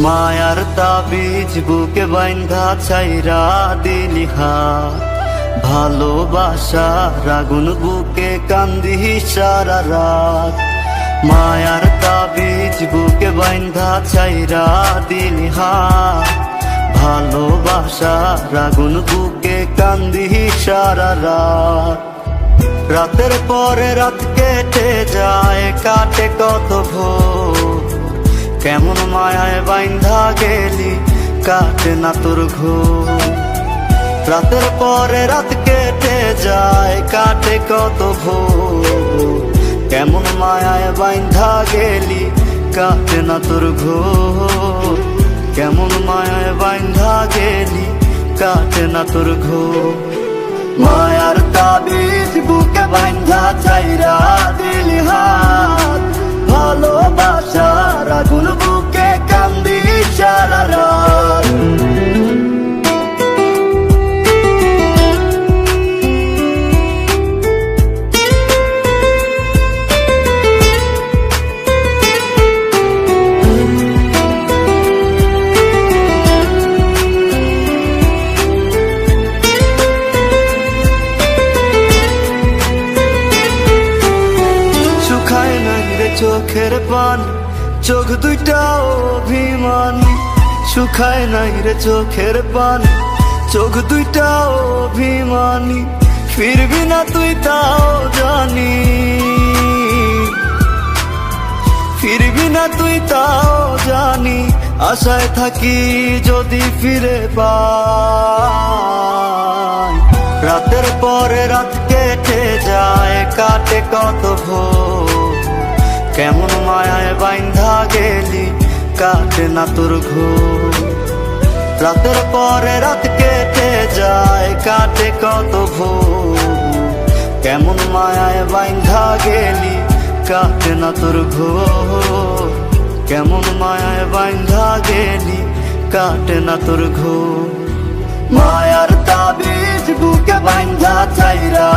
মায়ার তাবিজ বুকে বাইন্ধা ছাইরা দিলি হাত, ভালোবাসার আগুন বুকে কান্দি সারা রাত। মায়ার তাবিজ বুকে বাইন্ধা ছাইরা দিলি হাত, ভালোবাসার আগুন বুকে কান্দি সারা রাত। রাতের পরে রাত কেটে যায়, কাটে কত ভোর, কেমন মায়ায় বাইন্ধা গেলি কাটে না তোর ঘোর। রাতের পরে রাত কেটে যায়, কাটে কত ভোর, কেমন মায়ায় বাইন্ধা গেলি কাটে না তোর ঘোর। কেমন মায়ায় বাইন্ধা গেলি কাটে না তোর ঘোর। মায়ার তাবিজ বুকে বাইন্ধা ছাইরা দিলি হাত, ভালোবাসার আগুন বুকে কান্দি সারা রাত। চোখের পানি, চোখ দুইটা অভিমানী, শুকায় নাই রে চোখের পানি, চোখ দুইটা অভিমানী। ফিরবি না তুই তাও জানি, ফিরবি না তুই তাও জানি। আশায় থাকি যদি ফিরে পাই। রাতের পরে রাত কেটে যায়, কাটে কত ভোর, কেমন মায়ায় বাইন্ধা গেলি কাটে না তোর ঘোর। রাতের পরে রাত কেটে যায়, কাটে কত ভোর, কেমন মায়ায় বাইন্ধা গেলি কাটে না তোর ঘোর। কেমন মায়ায় বাইন্ধা গেলি কাটে না তোর ঘোর। মায়ার তাবিজ বুকে বাইন্ধা ছাইরা